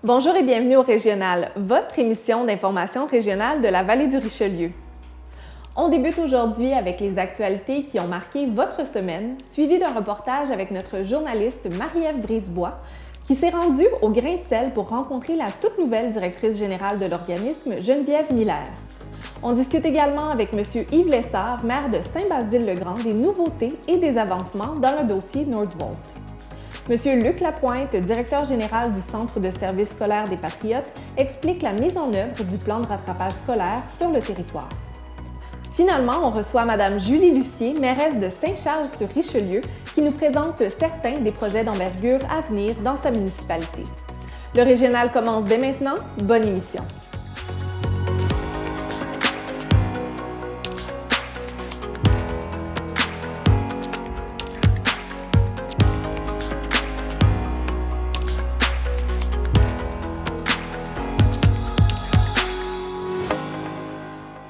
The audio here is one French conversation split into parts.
Bonjour et bienvenue au Régional, votre émission d'information régionale de la vallée du Richelieu. On débute aujourd'hui avec les actualités qui ont marqué votre semaine, suivi d'un reportage avec notre journaliste Marie-Ève Brisebois, qui s'est rendue au Grain de Sel pour rencontrer la toute nouvelle directrice générale de l'organisme, Geneviève Miller. On discute également avec M. Yves Lessard, maire de Saint-Basile-le-Grand, des nouveautés et des avancements dans le dossier Nordvolt. M. Luc Lapointe, directeur général du Centre de services scolaires des Patriotes, explique la mise en œuvre du plan de rattrapage scolaire sur le territoire. Finalement, on reçoit Mme Julie Lucier, mairesse de Saint-Charles-sur-Richelieu, qui nous présente certains des projets d'envergure à venir dans sa municipalité. Le Régional commence dès maintenant. Bonne émission!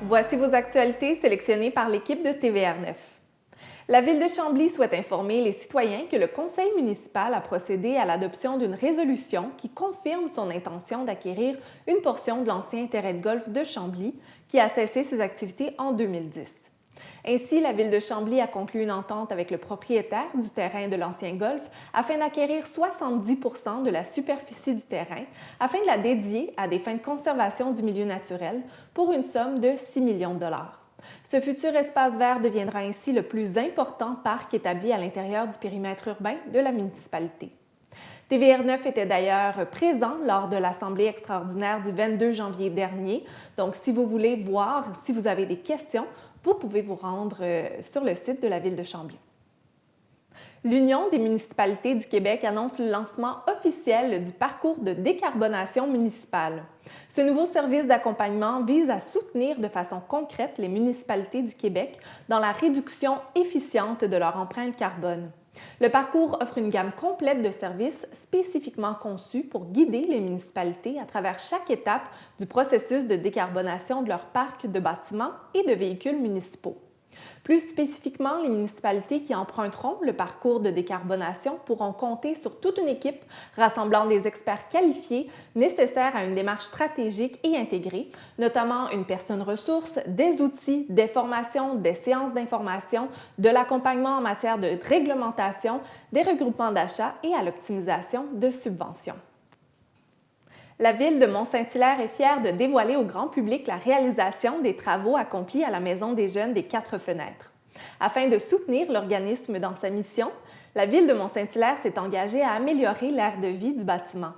Voici vos actualités sélectionnées par l'équipe de TVR9. La Ville de Chambly souhaite informer les citoyens que le Conseil municipal a procédé à l'adoption d'une résolution qui confirme son intention d'acquérir une portion de l'ancien terrain de golf de Chambly qui a cessé ses activités en 2010. Ainsi, la Ville de Chambly a conclu une entente avec le propriétaire du terrain de l'ancien golf afin d'acquérir 70 % de la superficie du terrain afin de la dédier à des fins de conservation du milieu naturel pour une somme de 6 millions de dollars. Ce futur espace vert deviendra ainsi le plus important parc établi à l'intérieur du périmètre urbain de la municipalité. TVR9 était d'ailleurs présent lors de l'Assemblée extraordinaire du 22 janvier dernier. Donc, si vous voulez voir, si vous avez des questions, vous pouvez vous rendre sur le site de la Ville de Chambly. L'Union des municipalités du Québec annonce le lancement officiel du parcours de décarbonation municipale. Ce nouveau service d'accompagnement vise à soutenir de façon concrète les municipalités du Québec dans la réduction efficiente de leur empreinte carbone. Le parcours offre une gamme complète de services spécifiquement conçus pour guider les municipalités à travers chaque étape du processus de décarbonation de leur parc de bâtiments et de véhicules municipaux. Plus spécifiquement, les municipalités qui emprunteront le parcours de décarbonation pourront compter sur toute une équipe rassemblant des experts qualifiés nécessaires à une démarche stratégique et intégrée, notamment une personne ressource, des outils, des formations, des séances d'information, de l'accompagnement en matière de réglementation, des regroupements d'achats et à l'optimisation de subventions. La Ville de Mont-Saint-Hilaire est fière de dévoiler au grand public la réalisation des travaux accomplis à la Maison des jeunes des Quatre Fenêtres. Afin de soutenir l'organisme dans sa mission, la Ville de Mont-Saint-Hilaire s'est engagée à améliorer l'aire de vie du bâtiment.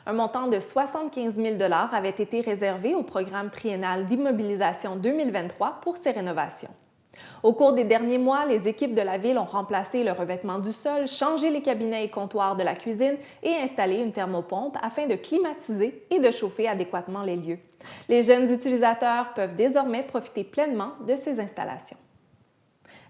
Un montant de 75 000 $ avait été réservé au programme triennal d'immobilisation 2023 pour ces rénovations. Au cours des derniers mois, les équipes de la Ville ont remplacé le revêtement du sol, changé les cabinets et comptoirs de la cuisine et installé une thermopompe afin de climatiser et de chauffer adéquatement les lieux. Les jeunes utilisateurs peuvent désormais profiter pleinement de ces installations.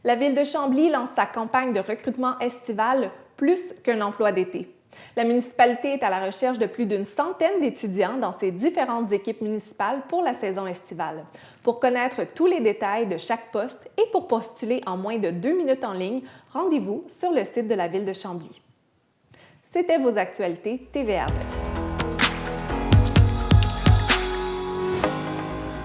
La Ville de Chambly lance sa campagne de recrutement estival plus qu'un emploi d'été. La municipalité est à la recherche de plus d'une centaine d'étudiants dans ses différentes équipes municipales pour la saison estivale. Pour connaître tous les détails de chaque poste et pour postuler en moins de 2 minutes en ligne, rendez-vous sur le site de la Ville de Chambly. C'était vos actualités TVR9.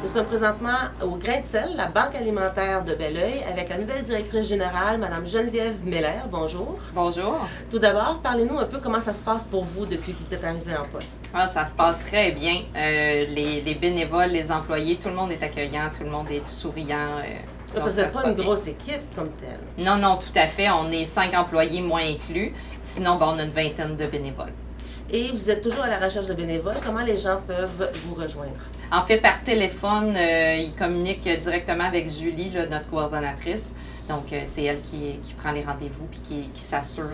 Nous sommes présentement au Grain de Sel, la banque alimentaire de Belleuil, avec la nouvelle directrice générale, Mme Geneviève Miller. Bonjour. Bonjour. Tout d'abord, parlez-nous un peu comment ça se passe pour vous depuis que vous êtes arrivée en poste. Ça se passe très bien. Les bénévoles, les employés, tout le monde est accueillant, tout le monde est souriant. Vous n'êtes pas une grosse équipe comme telle. Non, tout à fait. On est 5 employés, moi inclus. Sinon, on a une vingtaine de bénévoles. Et vous êtes toujours à la recherche de bénévoles. Comment les gens peuvent vous rejoindre? En fait, par téléphone, ils communiquent directement avec Julie, là, notre coordonnatrice. Donc, c'est elle qui prend les rendez-vous et qui s'assure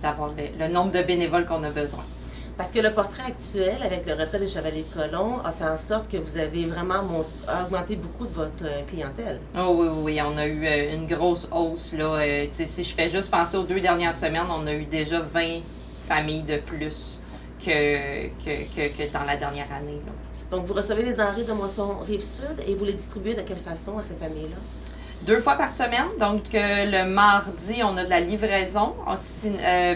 d'avoir le nombre de bénévoles qu'on a besoin. Parce que le portrait actuel, avec le retrait des Chevaliers de Colomb, a fait en sorte que vous avez vraiment augmenté beaucoup de votre clientèle. Oh oui, on a eu une grosse hausse. Là. Si je fais juste penser aux 2 dernières semaines, on a eu déjà 20 familles de plus que dans la dernière année. Là. Donc, vous recevez des denrées de Moisson Rive-Sud et vous les distribuez de quelle façon à ces familles-là? 2 fois par semaine. Donc, le mardi, on a de la livraison,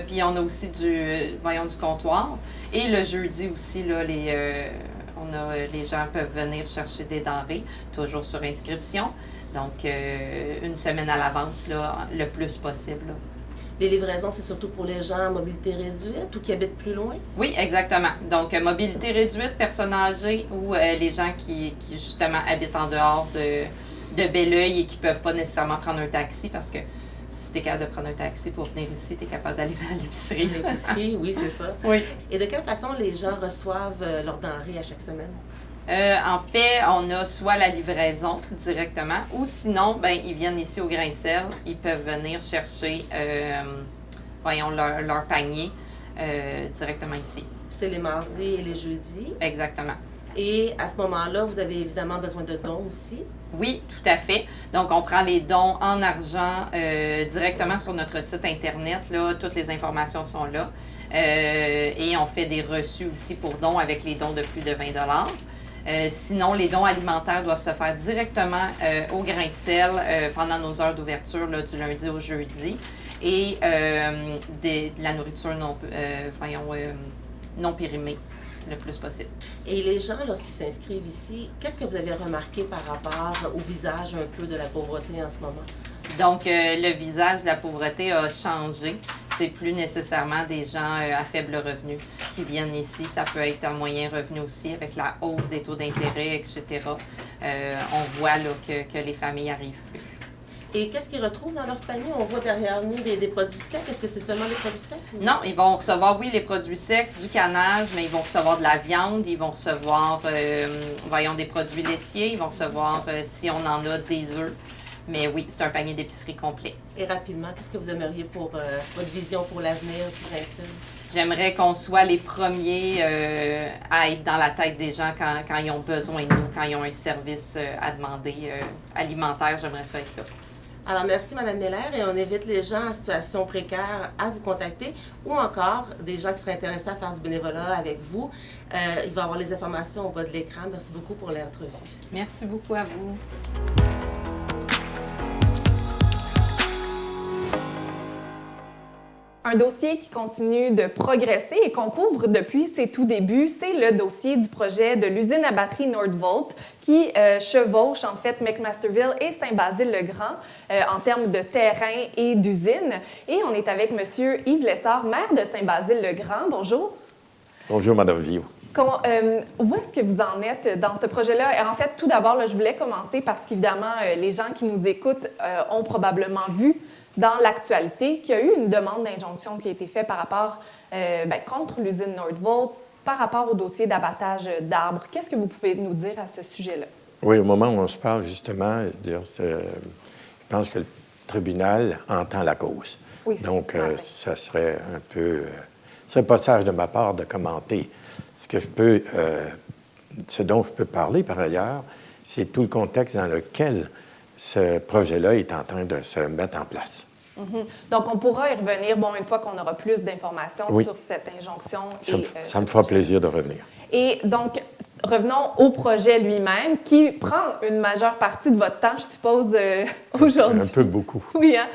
puis on a aussi du comptoir. Et le jeudi aussi, là, les gens peuvent venir chercher des denrées, toujours sur inscription. Donc, une semaine à l'avance, là, le plus possible, là. Les livraisons, c'est surtout pour les gens à mobilité réduite ou qui habitent plus loin? Oui, exactement. Donc, mobilité réduite, personnes âgées ou les gens qui justement habitent en dehors de Belleuil et qui ne peuvent pas nécessairement prendre un taxi parce que si tu es capable de prendre un taxi pour venir ici, tu es capable d'aller dans l'épicerie. L'épicerie, oui, c'est ça. Oui. Et de quelle façon les gens reçoivent leurs denrées à chaque semaine? En fait, on a soit la livraison directement ou sinon, ben ils viennent ici au Grain de Sel. Ils peuvent venir chercher leur panier directement ici. C'est les mardis et les jeudis. Exactement. Et à ce moment-là, vous avez évidemment besoin de dons aussi? Oui, tout à fait. Donc, on prend les dons en argent directement sur notre site Internet. Là, toutes les informations sont là. Et on fait des reçus aussi pour dons avec les dons de plus de 20 $. Sinon, les dons alimentaires doivent se faire directement au Grain de Sel pendant nos heures d'ouverture du lundi au jeudi. Et de la nourriture non périmée le plus possible. Et les gens, lorsqu'ils s'inscrivent ici, qu'est-ce que vous avez remarqué par rapport au visage un peu de la pauvreté en ce moment? Donc, le visage de la pauvreté a changé. C'est plus nécessairement des gens à faible revenu qui viennent ici. Ça peut être à moyen revenu aussi avec la hausse des taux d'intérêt, etc. On voit là, que les familles arrivent plus. Et qu'est-ce qu'ils retrouvent dans leur panier? On voit derrière nous des produits secs. Est-ce que c'est seulement des produits secs? Ou... Non, ils vont recevoir, oui, les produits secs, du canage, mais ils vont recevoir de la viande, ils vont recevoir, des produits laitiers, ils vont recevoir, si on en a, des œufs. Mais oui, c'est un panier d'épicerie complet. Et rapidement, qu'est-ce que vous aimeriez pour votre vision pour l'avenir du Grain de Sel? J'aimerais qu'on soit les premiers à être dans la tête des gens quand ils ont besoin de nous, quand ils ont un service à demander alimentaire. J'aimerais ça être là. Alors, merci, Mme Miller, et on invite les gens en situation précaire à vous contacter ou encore des gens qui seraient intéressés à faire du bénévolat avec vous. Il va y avoir les informations au bas de l'écran. Merci beaucoup pour l'entrevue. Merci beaucoup à vous. Un dossier qui continue de progresser et qu'on couvre depuis ses tout débuts, c'est le dossier du projet de l'usine à batterie Nordvolt qui chevauche en fait McMasterville et Saint-Basile-le-Grand en termes de terrain et d'usine. Et on est avec M. Yves Lessard, maire de Saint-Basile-le-Grand. Bonjour. Bonjour, Mme Viau. Où est-ce que vous en êtes dans ce projet-là? En fait, tout d'abord, je voulais commencer parce qu'évidemment, les gens qui nous écoutent ont probablement vu dans l'actualité qu'il y a eu une demande d'injonction qui a été faite par rapport contre l'usine Nordvolt par rapport au dossier d'abattage d'arbres. Qu'est-ce que vous pouvez nous dire à ce sujet-là? Oui, au moment où on se parle, justement, je pense que le tribunal entend la cause. Oui, donc, ça serait un peu... ce serait pas sage de ma part de commenter. Ce dont je peux parler, par ailleurs, c'est tout le contexte dans lequel ce projet-là est en train de se mettre en place. Mm-hmm. Donc, on pourra y revenir, une fois qu'on aura plus d'informations sur cette injonction. Ça me fera plaisir de revenir. Et donc, revenons au projet lui-même, qui prend une majeure partie de votre temps, je suppose, aujourd'hui. Un peu beaucoup. Oui, hein?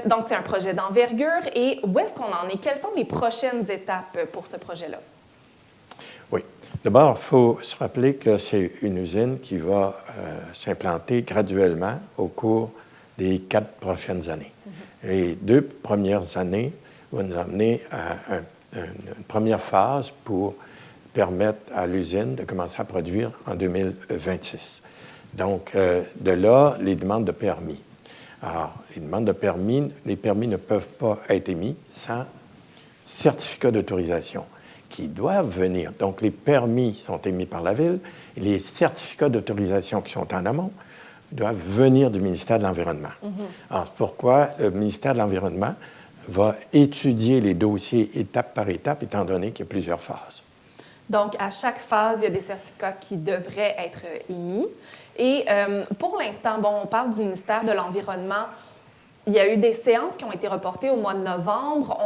Donc, c'est un projet d'envergure. Et où est-ce qu'on en est? Quelles sont les prochaines étapes pour ce projet-là? Oui. D'abord, il faut se rappeler que c'est une usine qui va s'implanter graduellement au cours des 4 prochaines années. Mm-hmm. Les 2 premières années vont nous amener à une première phase pour permettre à l'usine de commencer à produire en 2026. Donc, de là, les demandes de permis. Alors, les permis ne peuvent pas être émis sans certificat d'autorisation qui doivent venir. Donc, les permis sont émis par la Ville et les certificats d'autorisation qui sont en amont doivent venir du ministère de l'Environnement. Mm-hmm. Alors, c'est pourquoi le ministère de l'Environnement va étudier les dossiers étape par étape, étant donné qu'il y a plusieurs phases. Donc, à chaque phase, il y a des certificats qui devraient être émis. Et pour l'instant, on parle du ministère de l'Environnement. Il y a eu des séances qui ont été reportées au mois de novembre.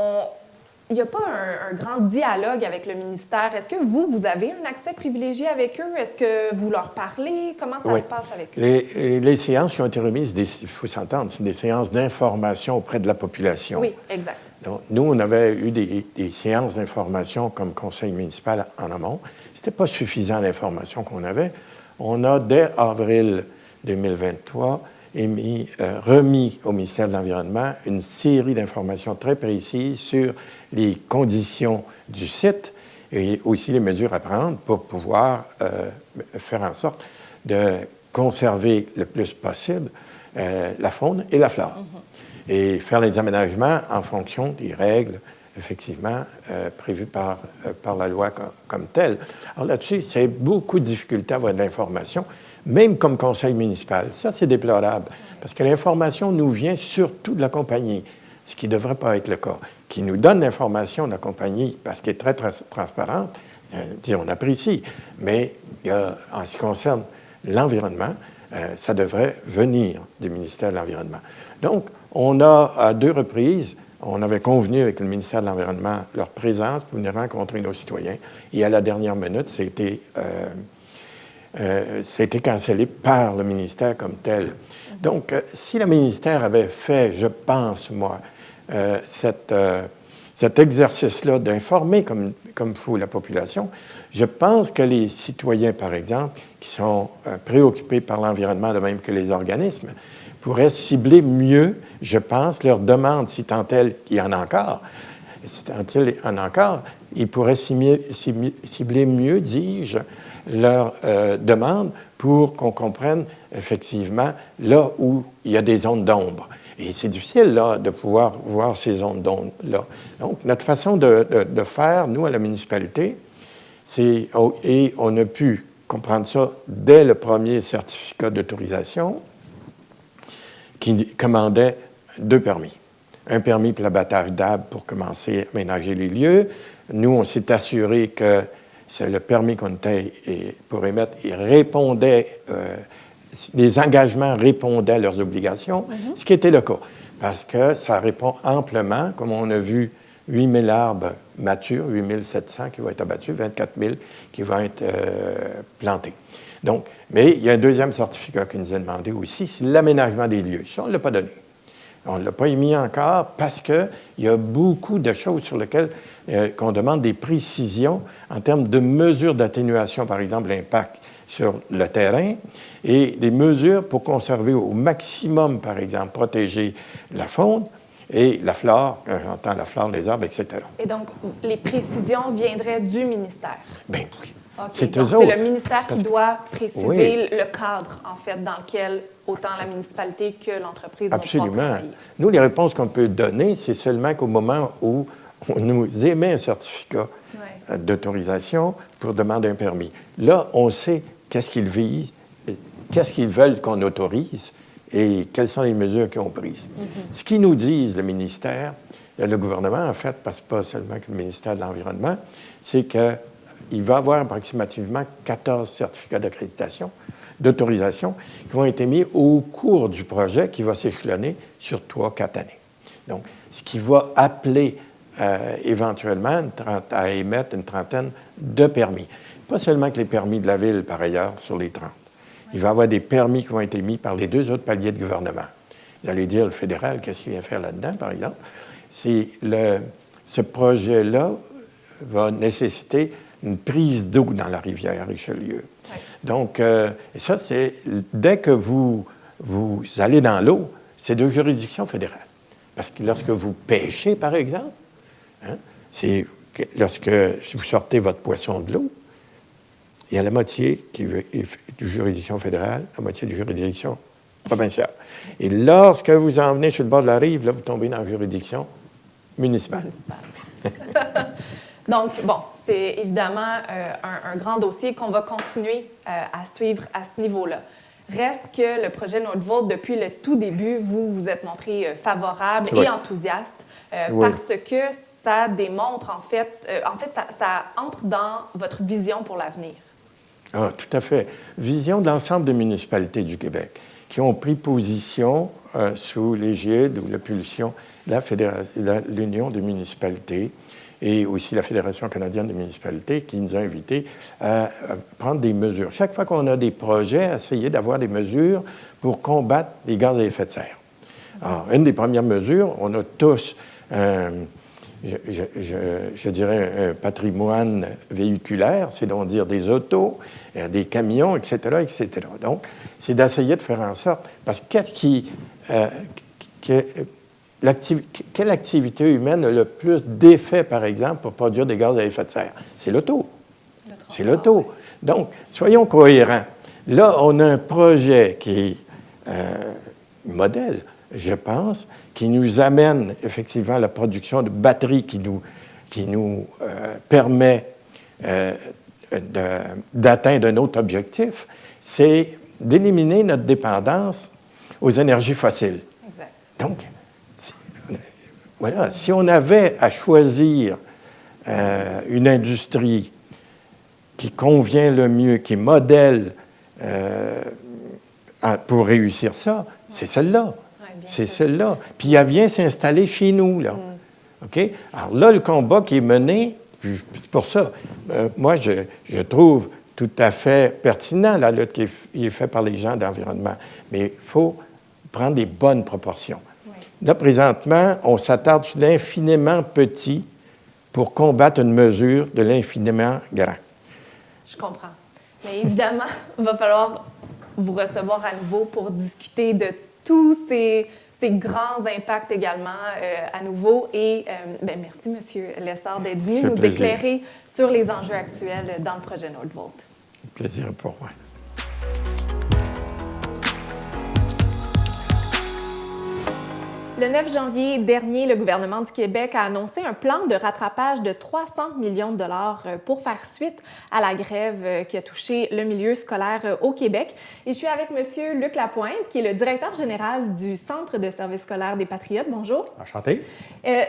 il n'y a pas un grand dialogue avec le ministère. Est-ce que vous avez un accès privilégié avec eux? Est-ce que vous leur parlez? Comment ça se passe avec eux? Les séances qui ont été remises, il faut s'entendre, c'est des séances d'information auprès de la population. Oui, exact. Donc, nous, on avait eu des séances d'information comme conseil municipal en amont. Ce n'était pas suffisant l'information qu'on avait. On a, dès avril 2023, remis au ministère de l'Environnement une série d'informations très précises sur les conditions du site et aussi les mesures à prendre pour pouvoir faire en sorte de conserver le plus possible la faune et la flore. Et faire les aménagements en fonction des règles, effectivement, prévues par la loi comme telle. Alors là-dessus, c'est beaucoup de difficultés à avoir de l'information, même comme conseil municipal. Ça, c'est déplorable, parce que l'information nous vient surtout de la compagnie, ce qui ne devrait pas être le cas. Qui nous donne l'information de la compagnie, parce qu'elle est très, très transparente, on apprécie, mais en ce qui concerne l'environnement, ça devrait venir du ministère de l'Environnement. Donc, on a, à 2 reprises, on avait convenu avec le ministère de l'Environnement leur présence pour venir rencontrer nos citoyens. Et à la dernière minute, ça a été cancellé par le ministère comme tel. Donc, si le ministère avait fait, je pense, moi, cet exercice-là d'informer comme faut la population, je pense que les citoyens, par exemple, qui sont préoccupés par l'environnement, de même que les organismes, pourraient cibler mieux, je pense, leurs demandes, si tant est qu'il y en a encore. Si tant il y en a encore, ils pourraient cibler mieux, dis-je, leurs demandes pour qu'on comprenne effectivement là où il y a des zones d'ombre. Et c'est difficile, là, de pouvoir voir ces zones d'ombre-là. Donc, notre façon de faire, nous, à la municipalité, et on a pu comprendre ça dès le premier certificat d'autorisation, qui commandait 2 permis. Un permis pour l'abattage d'arbres pour commencer à aménager les lieux. Nous, on s'est assuré que c'est le permis qu'on était pour émettre, il répondait, les engagements répondaient à leurs obligations, ce qui était le cas, parce que ça répond amplement, comme on a vu, 8 000 arbres matures, 8 700 qui vont être abattus, 24 000 qui vont être plantés. Donc, mais il y a un deuxième certificat qui nous a demandé aussi, c'est l'aménagement des lieux. Ça, on ne l'a pas donné. On ne l'a pas émis encore parce qu'il y a beaucoup de choses sur lesquelles qu'on demande des précisions en termes de mesures d'atténuation, par exemple, l'impact sur le terrain, et des mesures pour conserver au maximum, par exemple, protéger la faune et la flore, quand j'entends la flore, les arbres, etc. Et donc, les précisions viendraient du ministère? Bien oui. Okay. C'est le ministère qui doit préciser oui. le cadre, en fait, dans lequel autant la municipalité que l'entreprise vont Absolument. pouvoir travailler. Nous, les réponses qu'on peut donner, c'est seulement qu'au moment où on nous émet un certificat d'autorisation pour demander un permis. Là, on sait qu'est-ce qu'ils visent, qu'est-ce qu'ils veulent qu'on autorise et quelles sont les mesures qu'ils ont prises. Ce qu'ils nous disent, le ministère, le gouvernement, en fait, parce que pas seulement que le ministère de l'Environnement, c'est qu'il va y avoir approximativement 14 certificats d'accréditation, d'autorisation, qui vont être émis au cours du projet qui va s'échelonner sur 3-4 années. Donc, ce qui va appeler éventuellement à émettre une trentaine de permis. Pas seulement que les permis de la Ville, par ailleurs, sur les 30. Il va y avoir des permis qui vont être émis par les 2 autres paliers de gouvernement. Vous allez dire, le fédéral, qu'est-ce qu'il vient faire là-dedans, par exemple? Ce projet-là va nécessiter une prise d'eau dans la rivière Richelieu. Oui. Donc, et ça, c'est dès que vous allez dans l'eau, c'est de juridiction fédérale. Parce que lorsque vous pêchez, par exemple, c'est lorsque vous sortez votre poisson de l'eau, il y a la moitié qui est de juridiction fédérale, la moitié de juridiction provinciale. Et lorsque vous en venez sur le bord de la rive, là, vous tombez dans la juridiction municipale. Donc, bon, c'est évidemment un grand dossier qu'on va continuer à suivre à ce niveau-là. Reste que le projet Nordvolt, depuis le tout début, vous vous êtes montré favorable et enthousiaste parce que ça démontre, en fait, ça entre dans votre vision pour l'avenir. Ah, tout à fait. Vision de l'ensemble des municipalités du Québec. qui ont pris position sous l'égide ou l'impulsion de l'Union des municipalités et aussi la Fédération canadienne des municipalités qui nous a invités à prendre des mesures. Chaque fois qu'on a des projets, à essayer d'avoir des mesures pour combattre les gaz à effet de serre. Alors, une des premières mesures, on a tous je dirais un patrimoine véhiculaire, c'est donc dire des autos, des camions, etc., etc. Donc, c'est d'essayer de faire en sorte, parce que quelle activité humaine a le plus d'effet, par exemple, pour produire des gaz à effet de serre? C'est l'auto. C'est l'auto. Donc, soyons cohérents. Là, on a un projet qui est modèle, je pense, qui nous amène effectivement à la production de batteries qui nous permet d'atteindre un autre objectif, c'est d'éliminer notre dépendance aux énergies fossiles. Exact. Donc, voilà, si on avait à choisir une industrie qui convient le mieux, qui est modèle pour réussir ça, c'est celle-là. C'est celle-là. Puis elle vient s'installer chez nous, là. OK? Alors là, le combat qui est mené, c'est pour ça, moi, je trouve tout à fait pertinent la lutte qui est faite par les gens d'environnement. Mais il faut prendre des bonnes proportions. Oui. Là, présentement, on s'attarde sur l'infiniment petit pour combattre une mesure de l'infiniment grand. Je comprends. Mais évidemment, il va falloir vous recevoir à nouveau pour discuter de tous ces grands impacts également à nouveau. Et merci, M. Lessard, d'être venu nous éclairer sur les enjeux actuels dans le projet Nordvolt. Plaisir pour moi. Le 9 janvier dernier, le gouvernement du Québec a annoncé un plan de rattrapage de 300 millions de dollars pour faire suite à la grève qui a touché le milieu scolaire au Québec. Et je suis avec M. Luc Lapointe, qui est le directeur général du Centre de services scolaires des Patriotes. Bonjour. Enchanté.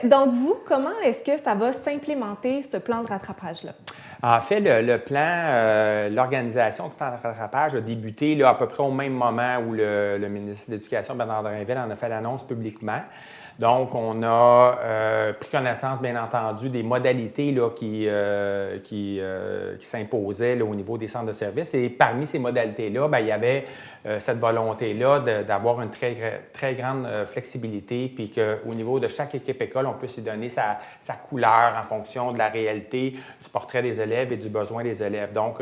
Donc, vous, comment est-ce que ça va s'implémenter, ce plan de rattrapage-là? En fait, le plan, l'organisation du plan de rattrapage a débuté là, à peu près au même moment où le ministre de l'Éducation, Bernard Drinville, en a fait l'annonce publiquement. Donc, on a pris connaissance, bien entendu, des modalités là, qui s'imposaient là, au niveau des centres de services. Et parmi ces modalités-là, bien, il y avait cette volonté-là d'avoir une très, très grande flexibilité, puis qu'au niveau de chaque équipe école, on puisse y donner sa couleur en fonction de la réalité, du portrait des élèves et du besoin des élèves. Donc,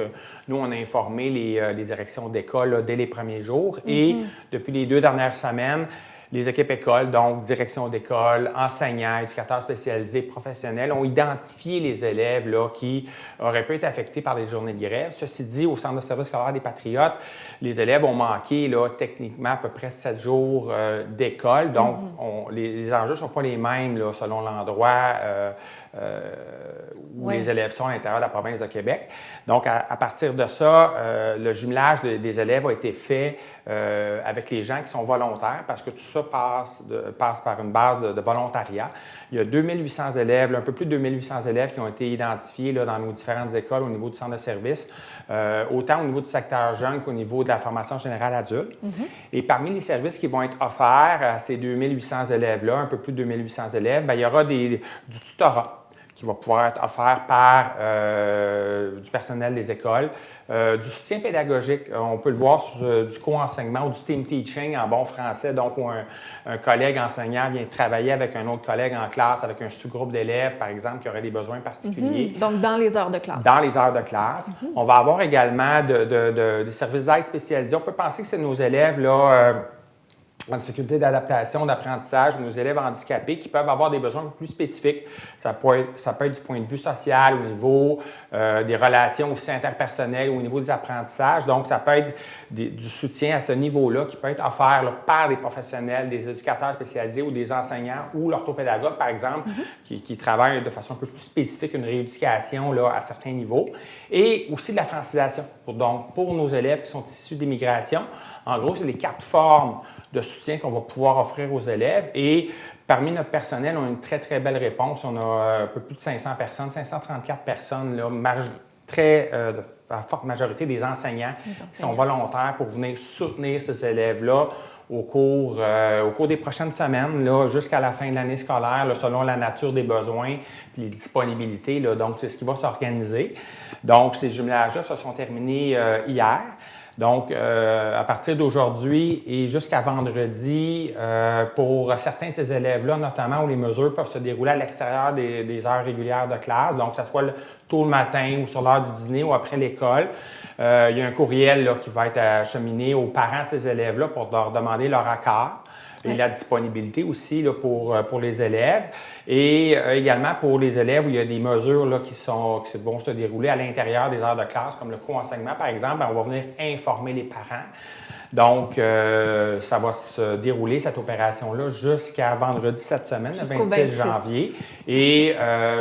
nous, on a informé les directions d'école dès les premiers jours. Et depuis les 2 dernières semaines, les équipes écoles, donc direction d'école, enseignants, éducateurs spécialisés, professionnels, ont identifié les élèves là, qui auraient pu être affectés par les journées de grève. Ceci dit, au Centre de services scolaires des Patriotes, les élèves ont manqué là, techniquement à peu près 7 jours d'école. Donc, les enjeux ne sont pas les mêmes là, selon l'endroit où les élèves sont à l'intérieur de la province de Québec. Donc, à partir de ça, le jumelage des élèves a été fait avec les gens qui sont volontaires, parce que tout ça passe par une base de volontariat. Il y a 2800 élèves, un peu plus de 2800 élèves qui ont été identifiés là, dans nos différentes écoles au niveau du centre de service, autant au niveau du secteur jeune qu'au niveau de la formation générale adulte. Et parmi les services qui vont être offerts à ces 2800 élèves-là, un peu plus de 2800 élèves, bien, il y aura du tutorat qui va pouvoir être offert par du personnel des écoles, du soutien pédagogique. On peut le voir sur du co-enseignement ou du team teaching en bon français, donc où un collègue enseignant vient travailler avec un autre collègue en classe, avec un sous-groupe d'élèves, par exemple, qui aurait des besoins particuliers. Donc, dans les heures de classe. Dans les heures de classe. On va avoir également des services d'aide spécialisés. On peut penser que c'est nos élèves, là, en difficulté d'adaptation, d'apprentissage, ou nos élèves handicapés qui peuvent avoir des besoins un peu plus spécifiques. Ça peut être du point de vue social, au niveau des relations aussi interpersonnelles, au niveau des apprentissages. Donc, ça peut être du soutien à ce niveau-là qui peut être offert là, par des professionnels, des éducateurs spécialisés ou des enseignants ou l'orthopédagogue, par exemple, qui travaillent de façon un peu plus spécifique, une rééducation là, à certains niveaux. Et aussi de la francisation. Donc, pour nos élèves qui sont issus d'immigration, en gros, c'est les 4 formes de soutien qu'on va pouvoir offrir aux élèves. Et parmi notre personnel, on a une très, très belle réponse. On a un peu plus de 500 personnes, 534 personnes, là, la forte majorité des enseignants qui sont volontaires pour venir soutenir ces élèves-là au cours des prochaines semaines, là, jusqu'à la fin de l'année scolaire, là, selon la nature des besoins et les disponibilités. Là. Donc, c'est ce qui va s'organiser. Donc, ces jumelages-là se sont terminés hier. Donc, à partir d'aujourd'hui et jusqu'à vendredi, pour certains de ces élèves-là, notamment où les mesures peuvent se dérouler à l'extérieur des heures régulières de classe, donc que ce soit tôt le matin ou sur l'heure du dîner ou après l'école, il y a un courriel là, qui va être acheminé aux parents de ces élèves-là pour leur demander leur accord. Et la disponibilité aussi là, pour les élèves. Et également pour les élèves où il y a des mesures là, qui vont se dérouler à l'intérieur des heures de classe, comme le co-enseignement, par exemple, on va venir informer les parents. Donc, ça va se dérouler, cette opération-là, jusqu'à vendredi cette semaine, le 26 janvier. Et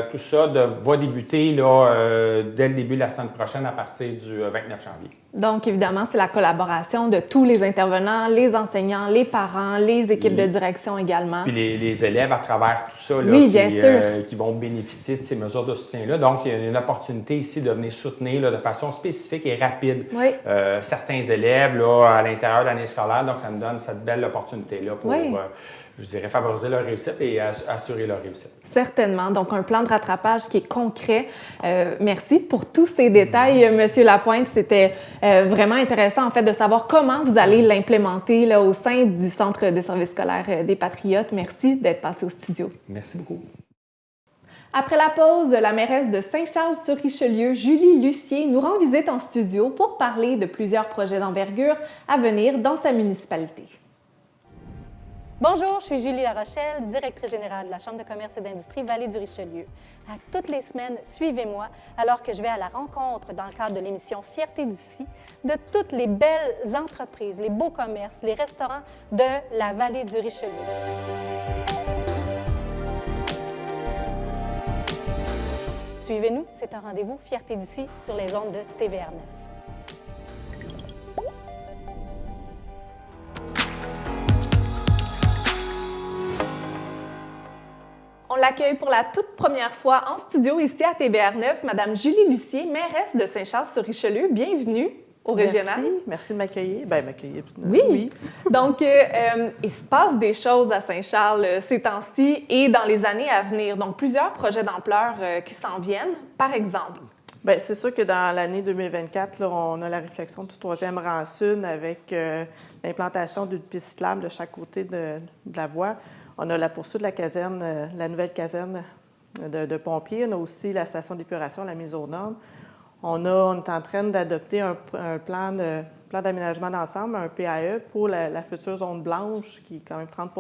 tout ça va débuter là, dès le début de la semaine prochaine, à partir du 29 janvier. Donc, évidemment, c'est la collaboration de tous les intervenants, les enseignants, les parents, les équipes de direction également. Puis les élèves à travers tout ça là, qui vont bénéficier de ces mesures de soutien-là. Donc, il y a une opportunité ici de venir soutenir là, de façon spécifique et rapide certains élèves là, à l'intérieur de l'année scolaire. Donc, ça nous donne cette belle opportunité-là pour, je dirais, favoriser leur réussite et assurer leur réussite. Certainement. Donc, un plan de rattrapage qui est concret. Merci pour tous ces détails, Monsieur Lapointe. C'était vraiment intéressant, en fait, de savoir comment vous allez l'implémenter là, au sein du Centre de services scolaires des Patriotes. Merci d'être passé au studio. Merci beaucoup. Après la pause, la mairesse de Saint-Charles-sur-Richelieu, Julie Lucier, nous rend visite en studio pour parler de plusieurs projets d'envergure à venir dans sa municipalité. Bonjour, je suis Julie Larochelle, directrice générale de la Chambre de commerce et d'industrie Vallée du Richelieu. À toutes les semaines, suivez-moi alors que je vais à la rencontre, dans le cadre de l'émission Fierté d'ici, de toutes les belles entreprises, les beaux commerces, les restaurants de la Vallée du Richelieu. Suivez-nous, c'est un rendez-vous Fierté d'ici sur les ondes de TVR9. On l'accueille pour la toute première fois en studio ici à TVR9, Madame Julie Lucier, mairesse de Saint-Charles-sur-Richelieu. Bienvenue au régional. Merci de m'accueillir. Bien, m'accueillir. Oui. Donc, il se passe des choses à Saint-Charles ces temps-ci et dans les années à venir. Donc, plusieurs projets d'ampleur qui s'en viennent, par exemple. Bien, c'est sûr que dans l'année 2024, là, on a la réflexion du 3e rang sud avec l'implantation d'une piste cyclable de chaque côté de la voie. On a la poursuite de la caserne, la nouvelle caserne de pompiers. On a aussi la station d'épuration, la mise aux normes. On est en train d'adopter un plan d'aménagement d'ensemble, un PAE, pour la future zone blanche, qui est quand même 30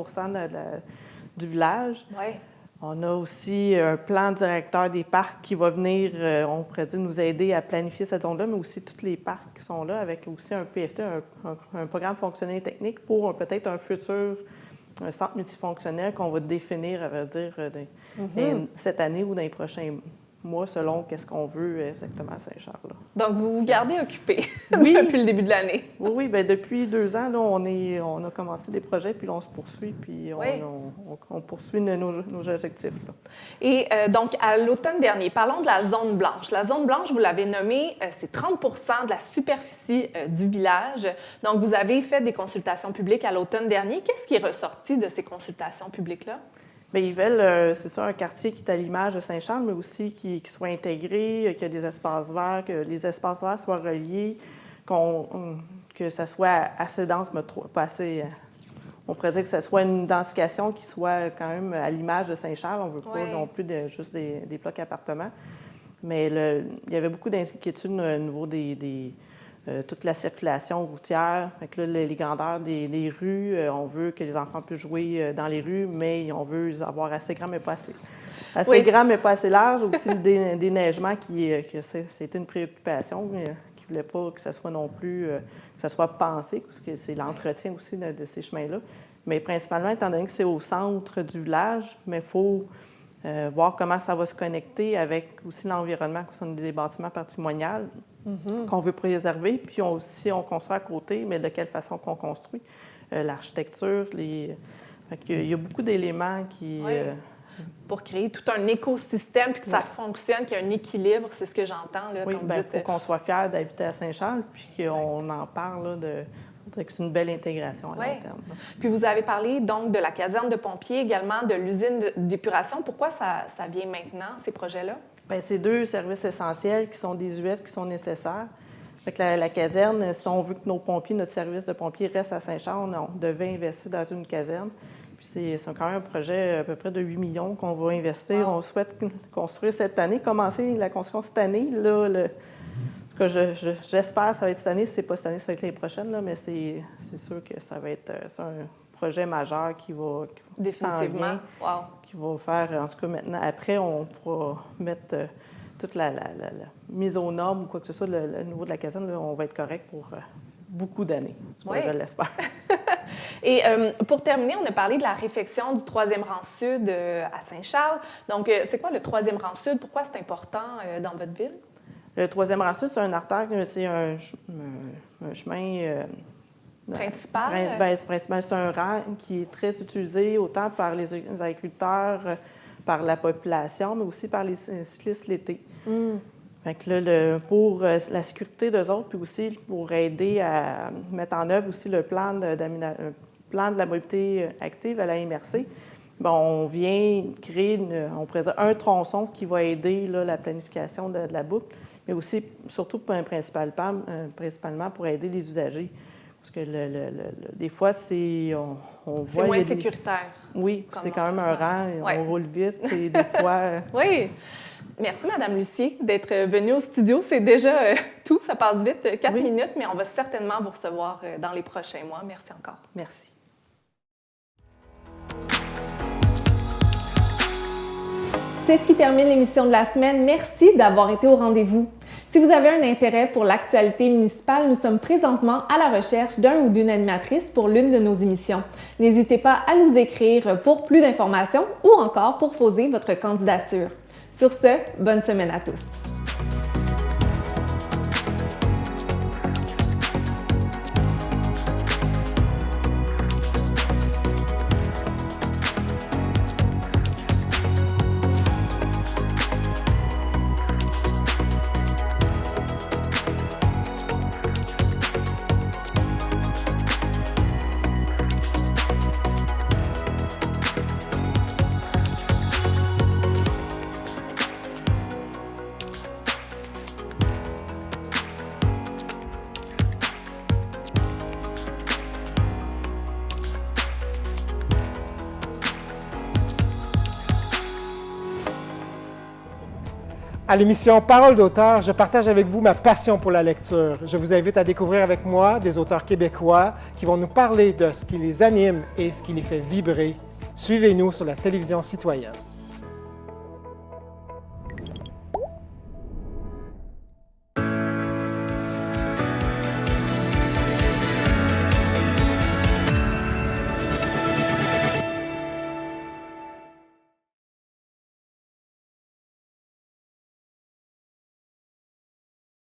du village. Oui. On a aussi un plan directeur des parcs qui va venir, on pourrait dire, nous aider à planifier cette zone-là, mais aussi tous les parcs qui sont là, avec aussi un PFT, un programme fonctionnel technique pour peut-être un futur centre multifonctionnel qu'on va définir, à vrai dire, cette année ou dans les prochains mois, selon qu'est-ce qu'on veut exactement à Saint-Charles. Donc, vous vous gardez occupé depuis le début de l'année. Oui, bien, depuis 2 ans, là, on a commencé des projets, puis là, on se poursuit, puis on poursuit nos objectifs. Là. Et donc, à l'automne dernier, parlons de la zone blanche. La zone blanche, vous l'avez nommée, c'est 30 de la superficie du village. Donc, vous avez fait des consultations publiques à l'automne dernier. Qu'est-ce qui est ressorti de ces consultations publiques-là? Bien, ils veulent, c'est ça, un quartier qui est à l'image de Saint-Charles, mais aussi qui soit intégré, qu'il y ait des espaces verts, que les espaces verts soient reliés, que ça soit assez dense, mais pas assez. On pourrait dire que ce soit une densification qui soit quand même à l'image de Saint-Charles. On ne veut pas non plus juste des blocs appartements. Mais il y avait beaucoup d'inquiétudes au niveau toute la circulation routière. Fait là, les grandeurs des rues, on veut que les enfants puissent jouer dans les rues, mais on veut les avoir assez grands, mais pas assez. Assez grand, mais pas assez large. Aussi, le déneigement, c'était une préoccupation, mais qui ne voulait pas que ce soit non plus, que ça soit pensé, parce que c'est l'entretien aussi de ces chemins-là. Mais principalement, étant donné que c'est au centre du village, mais il faut voir comment ça va se connecter avec aussi l'environnement, que ce sont des bâtiments patrimoniaux qu'on veut préserver, puis on construit à côté, mais de quelle façon qu'on construit, l'architecture, il y a beaucoup d'éléments qui... pour créer tout un écosystème puis que ça fonctionne, qu'il y ait un équilibre, c'est ce que j'entends. Là, Oui, quand vous bien, dites, pour qu'on soit fiers d'habiter à Saint-Charles, puis qu'on en parle, là, je dirais que c'est une belle intégration à long terme. Puis vous avez parlé donc de la caserne de pompiers, également de l'usine d'épuration. Pourquoi ça vient maintenant, ces projets-là? Bien, c'est 2 services essentiels qui sont désuets, qui sont nécessaires. Fait que la caserne, si on veut que nos pompiers, notre service de pompiers reste à Saint-Charles, on devait investir dans une caserne. Puis c'est quand même un projet à peu près de 8 millions qu'on va investir. Wow. On souhaite construire cette année, commencer la construction cette année. Là, en tout cas, j'espère que ça va être cette année. Si ce n'est pas cette année, ça va être l'année prochaine, là, mais c'est sûr que ça va être un projet majeur qui va définitivement, qui va faire, en tout cas maintenant, après, on pourra mettre toute la mise aux normes ou quoi que ce soit, le niveau de la caserne, là, on va être correct pour beaucoup d'années. Je l'espère. Et pour terminer, on a parlé de la réfection du 3e rang sud à Saint-Charles. Donc, c'est quoi le 3e rang sud? Pourquoi c'est important dans votre ville? Le 3e rang sud, c'est un artère, c'est un chemin... principal? C'est un rang qui est très utilisé autant par les agriculteurs, par la population, mais aussi par les cyclistes l'été. Fait que là, pour la sécurité d'eux autres, puis aussi pour aider à mettre en œuvre aussi le plan de la mobilité active à la MRC, bon, on vient créer on présente un tronçon qui va aider là, la planification de la boucle, mais aussi, surtout principalement pour aider les usagers. Parce que des fois, on voit... C'est moins sécuritaire. Oui, c'est quand même un rang, on roule vite et des fois... Oui. Merci, Mme Lucier, d'être venue au studio. C'est déjà tout, ça passe vite, 4 minutes, mais on va certainement vous recevoir dans les prochains mois. Merci encore. Merci. C'est ce qui termine l'émission de la semaine. Merci d'avoir été au rendez-vous. Si vous avez un intérêt pour l'actualité municipale, nous sommes présentement à la recherche d'un ou d'une animatrice pour l'une de nos émissions. N'hésitez pas à nous écrire pour plus d'informations ou encore pour poser votre candidature. Sur ce, bonne semaine à tous. À l'émission Parole d'auteur, je partage avec vous ma passion pour la lecture. Je vous invite à découvrir avec moi des auteurs québécois qui vont nous parler de ce qui les anime et ce qui les fait vibrer. Suivez-nous sur la télévision citoyenne.